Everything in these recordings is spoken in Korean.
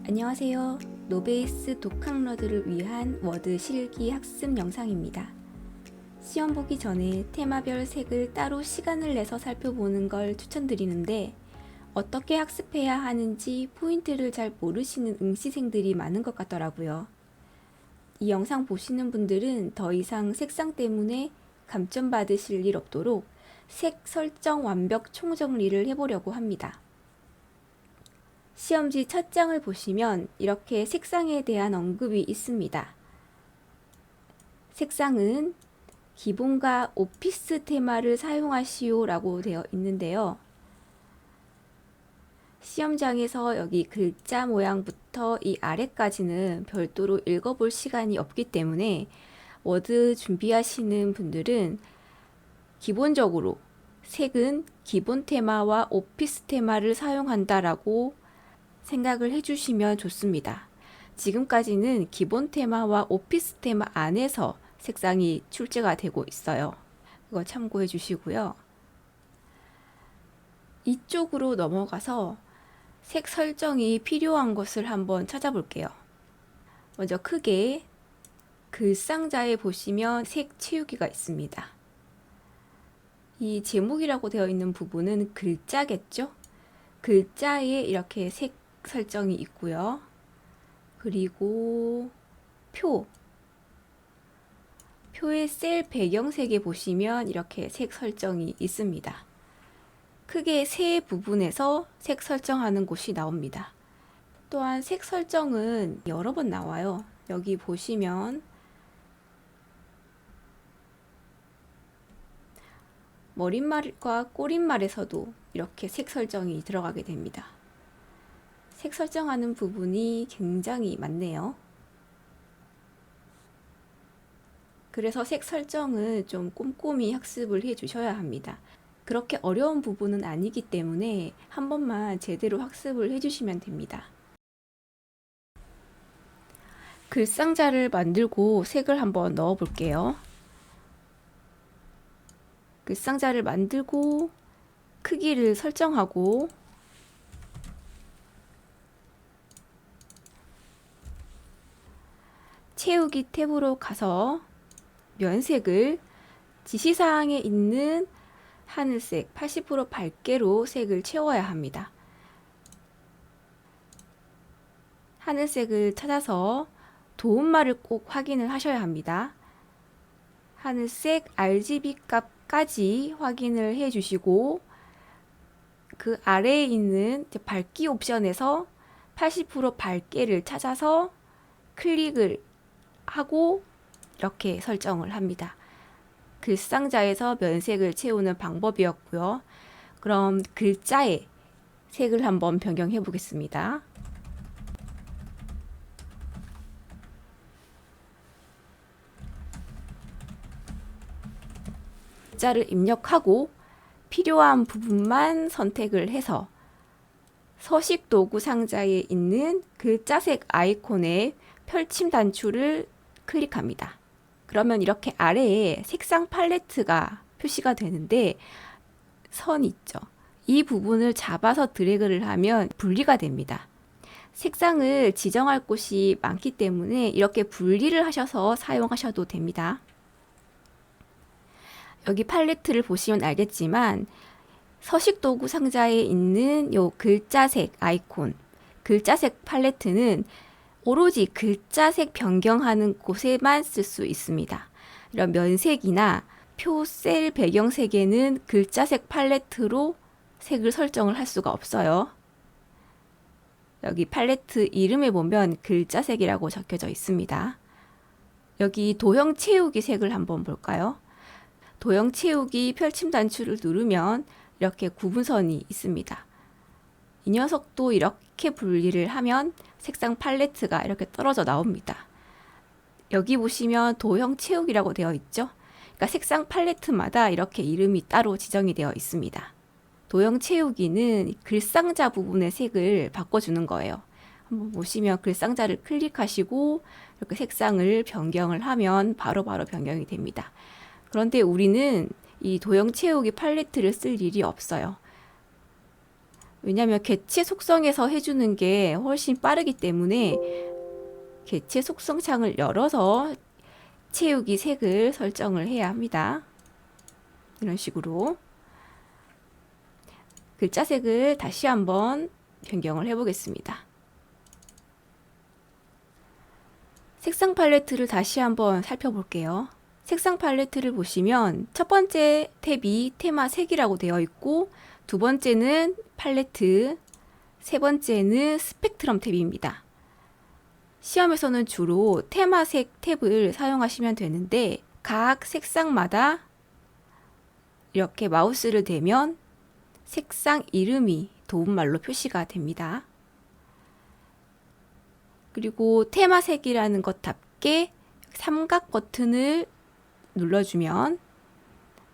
안녕하세요. 노베이스 독학러들을 위한 워드 실기 학습 영상입니다. 시험 보기 전에 테마별 색을 따로 시간을 내서 살펴보는 걸 추천드리는데 어떻게 학습해야 하는지 포인트를 잘 모르시는 응시생들이 많은 것 같더라고요. 이 영상 보시는 분들은 더 이상 색상 때문에 감점 받으실 일 없도록 색 설정 완벽 총정리를 해보려고 합니다. 시험지 첫 장을 보시면 이렇게 색상에 대한 언급이 있습니다. 색상은 기본과 오피스 테마를 사용하시오 라고 되어 있는데요. 시험장에서 여기 글자 모양부터 이 아래까지는 별도로 읽어볼 시간이 없기 때문에 워드 준비하시는 분들은 기본적으로 색은 기본 테마와 오피스 테마를 사용한다라고 생각을 해주시면 좋습니다. 지금까지는 기본 테마와 오피스 테마 안에서 색상이 출제가 되고 있어요. 그거 참고해 주시고요. 이쪽으로 넘어가서 색 설정이 필요한 것을 한번 찾아볼게요. 먼저 크게 글상자에 보시면 색 채우기가 있습니다. 이 제목이라고 되어 있는 부분은 글자겠죠? 글자에 이렇게 색 설정이 있고요. 그리고 표의 셀 배경색에 보시면 이렇게 색 설정이 있습니다. 크게 세 부분에서 색 설정하는 곳이 나옵니다. 또한 색 설정은 여러 번 나와요. 여기 보시면 머릿말과 꼬릿말에서도 이렇게 색 설정이 들어가게 됩니다. 색 설정하는 부분이 굉장히 많네요. 그래서 색 설정은 좀 꼼꼼히 학습을 해 주셔야 합니다. 그렇게 어려운 부분은 아니기 때문에 한 번만 제대로 학습을 해 주시면 됩니다. 글상자를 만들고 색을 한번 넣어 볼게요. 글상자를 만들고 크기를 설정하고 채우기 탭으로 가서 면색을 지시사항에 있는 하늘색 80% 밝게로 색을 채워야 합니다. 하늘색을 찾아서 도움말을 꼭 확인을 하셔야 합니다. 하늘색 RGB 값까지 확인을 해 주시고 그 아래에 있는 밝기 옵션에서 80% 밝게를 찾아서 클릭을 하고 이렇게 설정을 합니다. 글상자에서 면색을 채우는 방법이었고요. 그럼 글자의 색을 한번 변경해 보겠습니다. 글자를 입력하고 필요한 부분만 선택을 해서 서식 도구 상자에 있는 글자색 아이콘의 펼침 단추를 클릭합니다. 그러면 이렇게 아래에 색상 팔레트가 표시가 되는데 선 있죠. 이 부분을 잡아서 드래그를 하면 분리가 됩니다. 색상을 지정할 곳이 많기 때문에 이렇게 분리를 하셔서 사용하셔도 됩니다. 여기 팔레트를 보시면 알겠지만 서식 도구 상자에 있는 요 글자색 아이콘, 글자색 팔레트는 오로지 글자색 변경하는 곳에만 쓸 수 있습니다. 이런 면색이나 표 셀 배경색에는 글자색 팔레트로 색을 설정을 할 수가 없어요. 여기 팔레트 이름에 보면 글자색이라고 적혀져 있습니다. 여기 도형 채우기 색을 한번 볼까요? 도형 채우기 펼침 단추를 누르면 이렇게 구분선이 있습니다. 이 녀석도 이렇게 분리를 하면 색상 팔레트가 이렇게 떨어져 나옵니다. 여기 보시면 도형 채우기라고 되어 있죠? 그러니까 색상 팔레트마다 이렇게 이름이 따로 지정이 되어 있습니다. 도형 채우기는 글상자 부분의 색을 바꿔주는 거예요. 한번 보시면 글상자를 클릭하시고 이렇게 색상을 변경을 하면 바로바로 변경이 됩니다. 그런데 우리는 이 도형 채우기 팔레트를 쓸 일이 없어요. 왜냐하면 개체 속성에서 해주는 게 훨씬 빠르기 때문에 개체 속성 창을 열어서 채우기 색을 설정을 해야 합니다. 이런 식으로 글자색을 다시 한번 변경을 해보겠습니다. 색상 팔레트를 다시 한번 살펴볼게요. 색상 팔레트를 보시면 첫 번째 탭이 테마 색이라고 되어 있고, 두 번째는 팔레트, 세 번째는 스펙트럼 탭입니다. 시험에서는 주로 테마색 탭을 사용하시면 되는데, 각 색상마다 이렇게 마우스를 대면 색상 이름이 도움말로 표시가 됩니다. 그리고 테마색이라는 것답게 삼각 버튼을 눌러주면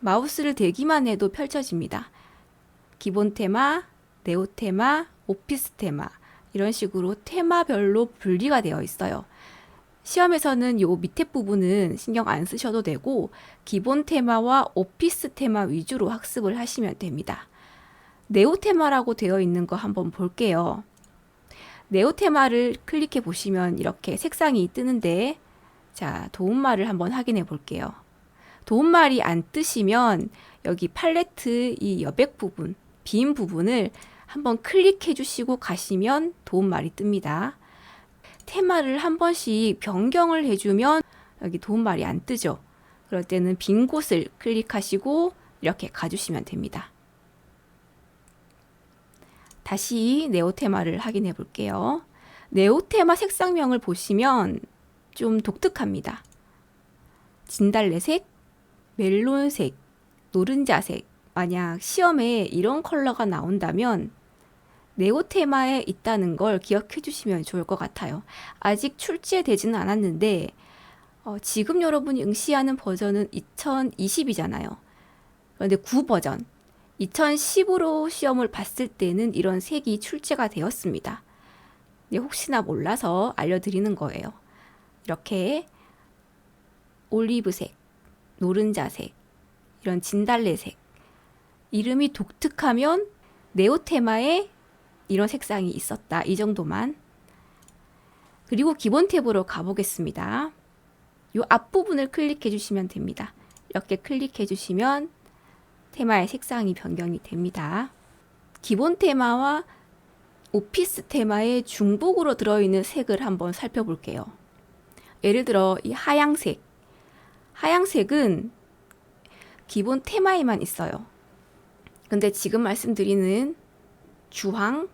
마우스를 대기만 해도 펼쳐집니다. 기본 테마, 네오 테마, 오피스 테마, 이런 식으로 테마별로 분리가 되어 있어요. 시험에서는 요 밑에 부분은 신경 안 쓰셔도 되고, 기본 테마와 오피스 테마 위주로 학습을 하시면 됩니다. 네오 테마라고 되어 있는 거 한번 볼게요. 네오 테마를 클릭해 보시면 이렇게 색상이 뜨는데, 자, 도움말을 한번 확인해 볼게요. 도움말이 안 뜨시면 여기 팔레트 이 여백 부분, 빈 부분을 한번 클릭해 주시고 가시면 도움말이 뜹니다. 테마를 한 번씩 변경을 해주면 여기 도움말이 안 뜨죠. 그럴 때는 빈 곳을 클릭하시고 이렇게 가주시면 됩니다. 다시 네오 테마를 확인해 볼게요. 네오 테마 색상명을 보시면 좀 독특합니다. 진달래색, 멜론색, 노른자색. 만약 시험에 이런 컬러가 나온다면 네오 테마에 있다는 걸 기억해 주시면 좋을 것 같아요. 아직 출제되지는 않았는데 지금 여러분이 응시하는 버전은 2020이잖아요. 그런데 9버전 2010으로 시험을 봤을 때는 이런 색이 출제가 되었습니다. 혹시나 몰라서 알려드리는 거예요. 이렇게 올리브색, 노른자색, 이런 진달래색, 이름이 독특하면 네오 테마에 이런 색상이 있었다, 이 정도만. 그리고 기본 탭으로 가보겠습니다. 이 앞부분을 클릭해 주시면 됩니다. 이렇게 클릭해 주시면 테마의 색상이 변경이 됩니다. 기본 테마와 오피스 테마의 중복으로 들어있는 색을 한번 살펴볼게요. 예를 들어 이 하양색, 하양색은 기본 테마에만 있어요. 근데 지금 말씀드리는 주황,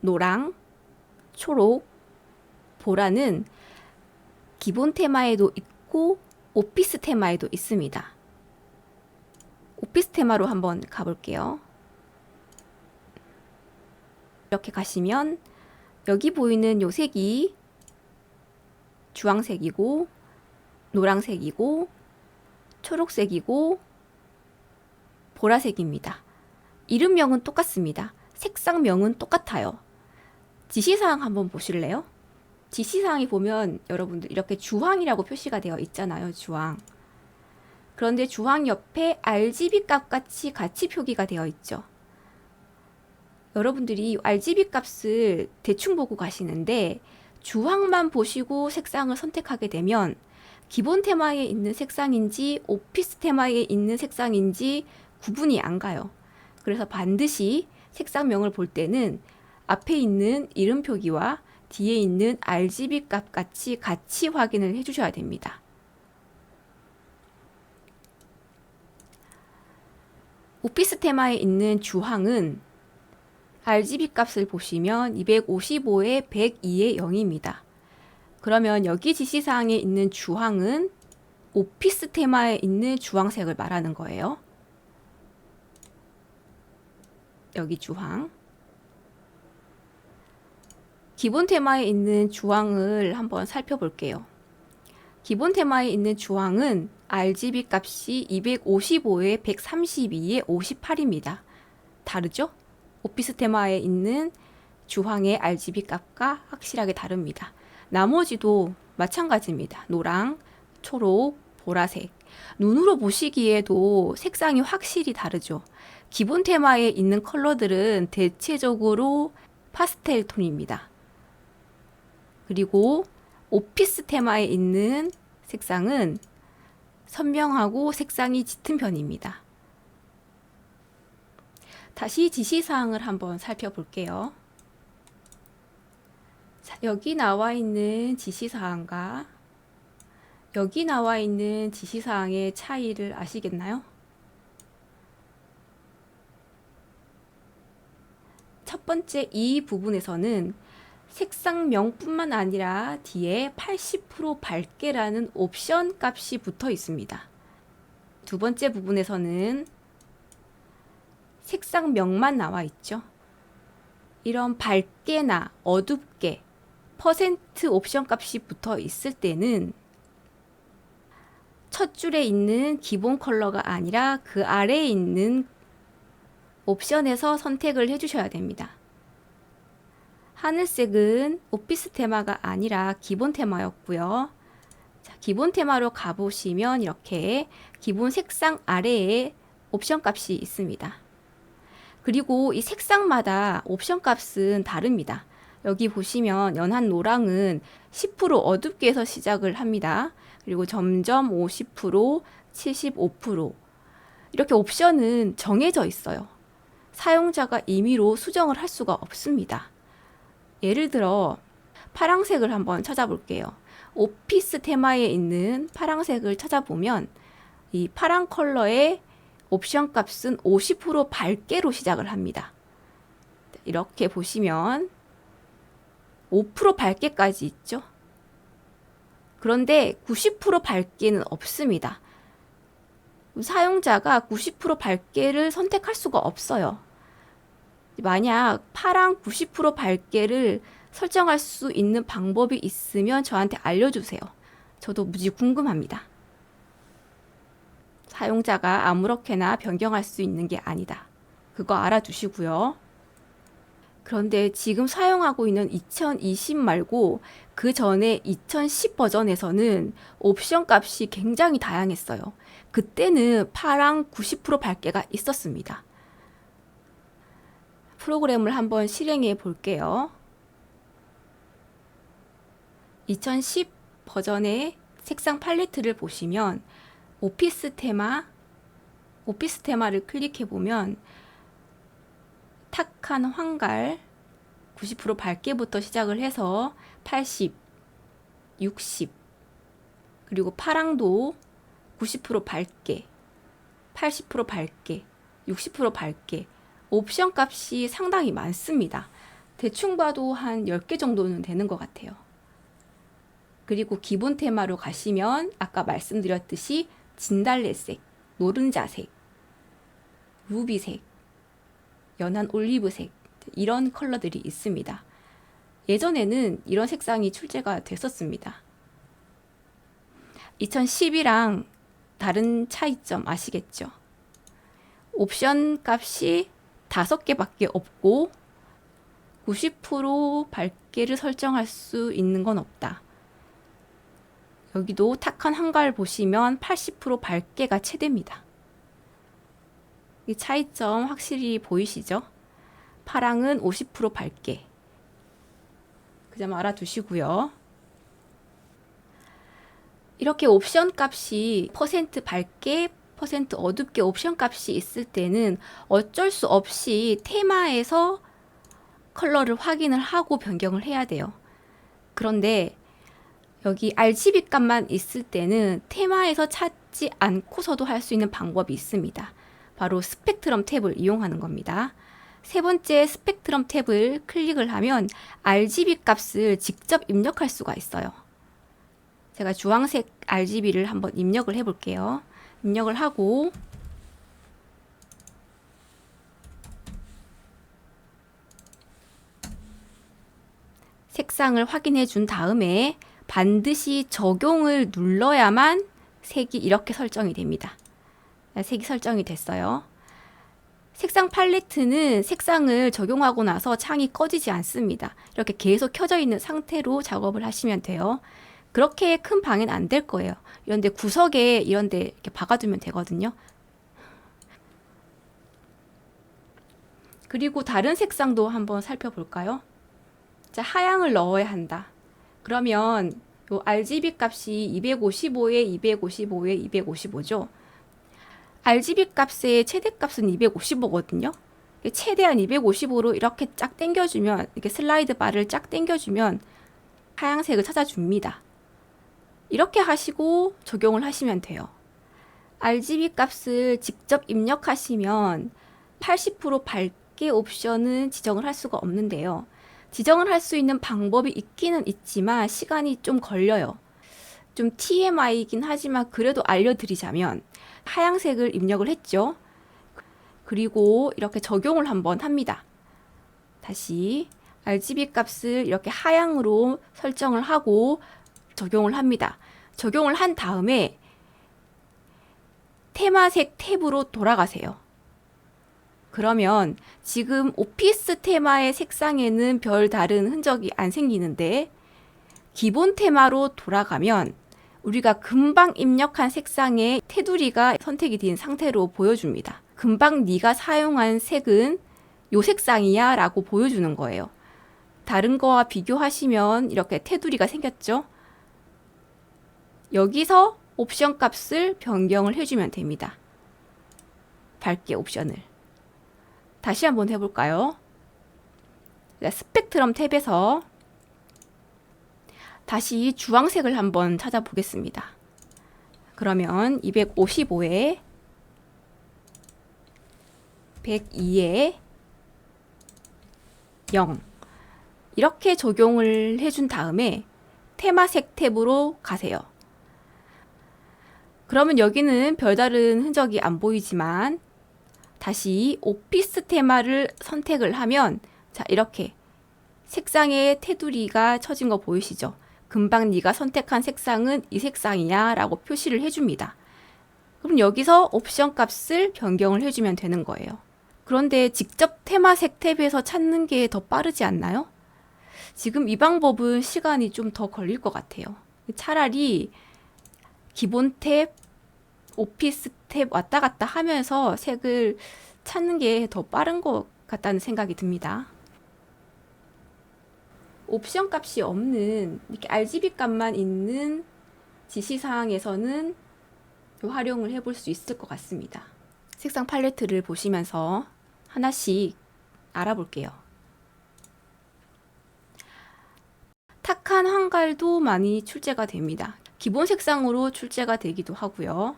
노랑, 초록, 보라는 기본 테마에도 있고 오피스 테마에도 있습니다. 오피스 테마로 한번 가볼게요. 이렇게 가시면 여기 보이는 요 색이 주황색이고 노란색이고 초록색이고 보라색입니다. 이름명은 똑같습니다. 색상명은 똑같아요. 지시사항 한번 보실래요? 지시사항이 보면 여러분들 이렇게 주황이라고 표시가 되어 있잖아요. 주황. 그런데 주황 옆에 RGB 값 같이 표기가 되어 있죠. 여러분들이 RGB 값을 대충 보고 가시는데 주황만 보시고 색상을 선택하게 되면 기본 테마에 있는 색상인지 오피스 테마에 있는 색상인지 구분이 안 가요. 그래서 반드시 색상명을 볼 때는 앞에 있는 이름 표기와 뒤에 있는 RGB 값 같이 확인을 해 주셔야 됩니다. 오피스 테마에 있는 주황은 RGB 값을 보시면 255에 102에 0입니다. 그러면 여기 지시사항에 있는 주황은 오피스 테마에 있는 주황색을 말하는 거예요. 여기 주황. 기본 테마에 있는 주황을 한번 살펴볼게요. 기본 테마에 있는 주황은 RGB 값이 255에 132에 58입니다. 다르죠? 오피스 테마에 있는 주황의 RGB 값과 확실하게 다릅니다. 나머지도 마찬가지입니다. 노랑, 초록, 보라색. 눈으로 보시기에도 색상이 확실히 다르죠. 기본 테마에 있는 컬러들은 대체적으로 파스텔 톤입니다. 그리고 오피스 테마에 있는 색상은 선명하고 색상이 짙은 편입니다. 다시 지시사항을 한번 살펴볼게요. 자, 여기 나와 있는 지시사항과 여기 나와 있는 지시사항의 차이를 아시겠나요? 첫 번째 이 부분에서는 색상명뿐만 아니라 뒤에 80% 밝게라는 옵션 값이 붙어 있습니다. 두 번째 부분에서는 색상명만 나와 있죠. 이런 밝게나 어둡게 퍼센트 옵션 값이 붙어 있을 때는 첫 줄에 있는 기본 컬러가 아니라 그 아래에 있는 옵션에서 선택을 해주셔야 됩니다. 하늘색은 오피스 테마가 아니라 기본 테마였고요. 자, 기본 테마로 가보시면 이렇게 기본 색상 아래에 옵션 값이 있습니다. 그리고 이 색상마다 옵션 값은 다릅니다. 여기 보시면 연한 노랑은 10% 어둡게 해서 시작을 합니다. 그리고 점점 50%, 75% 이렇게 옵션은 정해져 있어요. 사용자가 임의로 수정을 할 수가 없습니다. 예를 들어 파랑색을 한번 찾아볼게요. 오피스 테마에 있는 파랑색을 찾아보면 이 파랑 컬러의 옵션 값은 50% 밝게로 시작을 합니다. 이렇게 보시면 5% 밝게까지 있죠. 그런데 90% 밝게는 없습니다. 사용자가 90% 밝게를 선택할 수가 없어요. 만약 파랑 90% 밝게를 설정할 수 있는 방법이 있으면 저한테 알려주세요. 저도 무지 궁금합니다. 사용자가 아무렇게나 변경할 수 있는 게 아니다. 그거 알아두시고요. 그런데 지금 사용하고 있는 2020 말고 그 전에 2010 버전에서는 옵션 값이 굉장히 다양했어요. 그때는 파랑 90% 밝게가 있었습니다. 프로그램을 한번 실행해 볼게요. 2010 버전의 색상 팔레트를 보시면 오피스 테마를 클릭해 보면 탁한 황갈 90% 밝게부터 시작을 해서 80, 60 그리고 파랑도 90% 밝게, 80% 밝게, 60% 밝게 옵션 값이 상당히 많습니다. 대충 봐도 한 10개 정도는 되는 것 같아요. 그리고 기본 테마로 가시면 아까 말씀드렸듯이 진달래색, 노른자색, 루비색, 연한 올리브색 이런 컬러들이 있습니다. 예전에는 이런 색상이 출제가 됐었습니다. 2010이랑 다른 차이점 아시겠죠? 옵션 값이 5개밖에 없고 90% 밝게를 설정할 수 있는 건 없다. 여기도 탁한 한갈 보시면 80% 밝게가 최대입니다. 이 차이점 확실히 보이시죠? 파랑은 50% 밝게. 그 점 알아두시고요. 이렇게 옵션 값이 퍼센트 밝게, 퍼센트 어둡게 옵션 값이 있을 때는 어쩔 수 없이 테마에서 컬러를 확인을 하고 변경을 해야 돼요. 그런데 여기 RGB 값만 있을 때는 테마에서 찾지 않고서도 할 수 있는 방법이 있습니다. 바로 스펙트럼 탭을 이용하는 겁니다. 세 번째 스펙트럼 탭을 클릭을 하면 RGB 값을 직접 입력할 수가 있어요. 제가 주황색 RGB를 한번 입력을 해 볼게요. 입력을 하고 색상을 확인해 준 다음에 반드시 적용을 눌러야만 색이 이렇게 설정이 됩니다. 색이 설정이 됐어요. 색상 팔레트는 색상을 적용하고 나서 창이 꺼지지 않습니다. 이렇게 계속 켜져 있는 상태로 작업을 하시면 돼요. 그렇게 큰 방해는 안 될 거예요. 이런데 구석에 이런데 이렇게 박아두면 되거든요. 그리고 다른 색상도 한번 살펴볼까요? 자, 하향을 넣어야 한다. 그러면 요 RGB 값이 255에 255에 255죠. RGB 값의 최대값은 255거든요. 최대한 255로 이렇게 쫙 당겨주면, 이렇게 슬라이드 바를 쫙 당겨주면 하향색을 찾아줍니다. 이렇게 하시고 적용을 하시면 돼요. RGB 값을 직접 입력하시면 80% 밝게 옵션은 지정을 할 수가 없는데요. 지정을 할 수 있는 방법이 있기는 있지만 시간이 좀 걸려요. 좀 TMI이긴 하지만 그래도 알려드리자면 하향색을 입력을 했죠. 그리고 이렇게 적용을 한번 합니다. 다시 RGB 값을 이렇게 하향으로 설정을 하고 적용을 합니다. 적용을 한 다음에 테마색 탭으로 돌아가세요. 그러면 지금 오피스 테마의 색상에는 별 다른 흔적이 안 생기는데 기본 테마로 돌아가면 우리가 금방 입력한 색상의 테두리가 선택이 된 상태로 보여줍니다. 금방 네가 사용한 색은 요 색상이야 라고 보여주는 거예요. 다른 거와 비교하시면 이렇게 테두리가 생겼죠. 여기서 옵션 값을 변경을 해주면 됩니다. 밝게 옵션을. 다시 한번 해볼까요? 스펙트럼 탭에서 다시 주황색을 한번 찾아보겠습니다. 그러면 255에 102에 0 이렇게 적용을 해준 다음에 테마색 탭으로 가세요. 그러면 여기는 별다른 흔적이 안 보이지만 다시 오피스 테마를 선택을 하면 자, 이렇게 색상의 테두리가 쳐진 거 보이시죠? 금방 네가 선택한 색상은 이 색상이야 라고 표시를 해줍니다. 그럼 여기서 옵션 값을 변경을 해주면 되는 거예요. 그런데 직접 테마색 탭에서 찾는 게 더 빠르지 않나요? 지금 이 방법은 시간이 좀 더 걸릴 것 같아요. 차라리 기본 탭, 오피스 탭 왔다 갔다 하면서 색을 찾는 게 더 빠른 것 같다는 생각이 듭니다. 옵션 값이 없는 이렇게 RGB 값만 있는 지시사항에서는 활용을 해볼 수 있을 것 같습니다. 색상 팔레트를 보시면서 하나씩 알아볼게요. 탁한 황갈도 많이 출제가 됩니다. 기본 색상으로 출제가 되기도 하고요.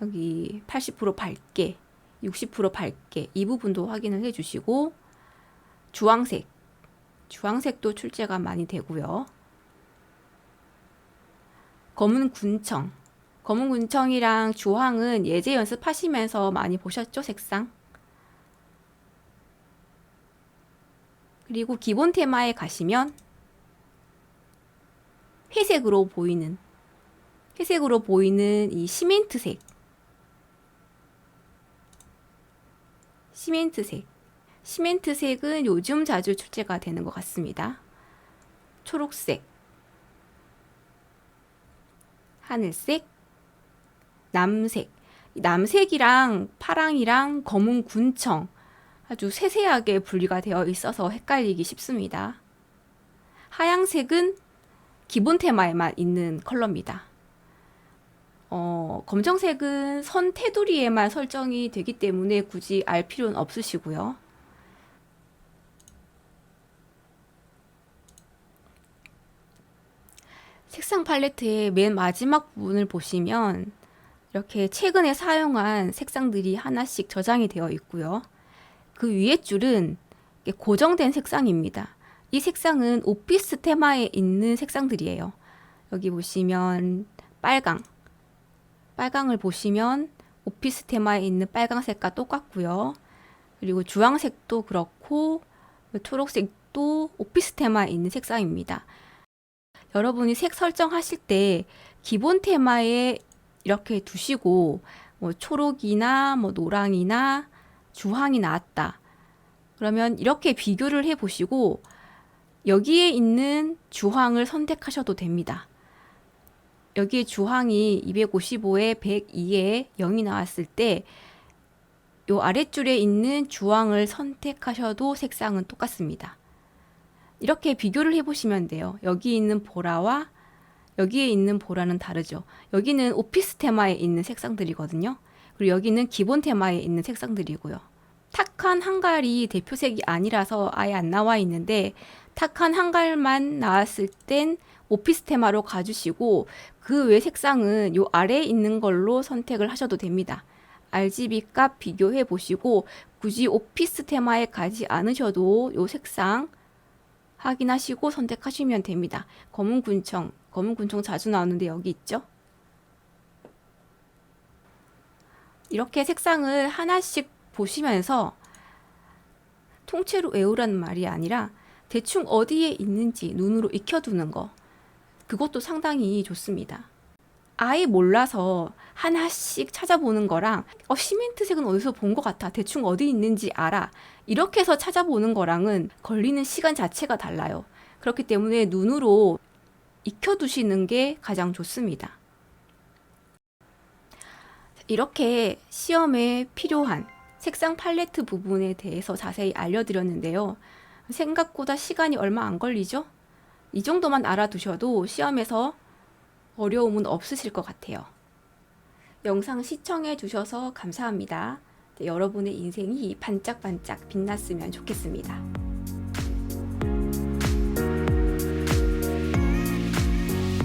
여기 80% 밝게, 60% 밝게 이 부분도 확인을 해주시고 주황색도 출제가 많이 되고요. 검은 군청이랑 주황은 예제 연습하시면서 많이 보셨죠, 색상? 그리고 기본 테마에 가시면 회색으로 보이는 이 시멘트색은 요즘 자주 출제가 되는 것 같습니다. 초록색, 하늘색, 남색이랑 파랑이랑 검은 군청 아주 세세하게 분리가 되어 있어서 헷갈리기 쉽습니다. 하양색은 기본 테마에만 있는 컬러입니다. 검정색은 선 테두리에만 설정이 되기 때문에 굳이 알 필요는 없으시고요. 색상 팔레트의 맨 마지막 부분을 보시면 이렇게 최근에 사용한 색상들이 하나씩 저장이 되어 있고요. 그 위에 줄은 고정된 색상입니다. 이 색상은 오피스 테마에 있는 색상들이에요. 여기 보시면 빨강을 보시면 오피스 테마에 있는 빨강색과 똑같고요. 그리고 주황색도 그렇고 초록색도 오피스 테마에 있는 색상입니다. 여러분이 색 설정하실 때 기본 테마에 이렇게 두시고 뭐 초록이나 뭐 노랑이나 주황이 나왔다. 그러면 이렇게 비교를 해 보시고 여기에 있는 주황을 선택하셔도 됩니다. 여기에 주황이 255에 102에 0이 나왔을 때 요 아랫줄에 있는 주황을 선택하셔도 색상은 똑같습니다. 이렇게 비교를 해보시면 돼요. 여기 있는 보라와 여기에 있는 보라는 다르죠. 여기는 오피스 테마에 있는 색상들이거든요. 그리고 여기는 기본 테마에 있는 색상들이고요. 탁한 한갈이 대표색이 아니라서 아예 안 나와 있는데 탁한 한갈만 나왔을 땐 오피스 테마로 가주시고 그 외 색상은 요 아래에 있는 걸로 선택을 하셔도 됩니다. RGB 값 비교해 보시고 굳이 오피스 테마에 가지 않으셔도 요 색상 확인하시고 선택하시면 됩니다. 검은 군청 자주 나오는데 여기 있죠? 이렇게 색상을 하나씩 보시면서 통째로 외우라는 말이 아니라 대충 어디에 있는지 눈으로 익혀두는 거, 그것도 상당히 좋습니다. 아예 몰라서 하나씩 찾아보는 거랑 시멘트색은 어디서 본 것 같아, 대충 어디 있는지 알아, 이렇게 해서 찾아보는 거랑은 걸리는 시간 자체가 달라요. 그렇기 때문에 눈으로 익혀두시는 게 가장 좋습니다. 이렇게 시험에 필요한 색상 팔레트 부분에 대해서 자세히 알려드렸는데요. 생각보다 시간이 얼마 안 걸리죠? 이 정도만 알아두셔도 시험에서 어려움은 없으실 것 같아요. 영상 시청해 주셔서 감사합니다. 여러분의 인생이 반짝반짝 빛났으면 좋겠습니다.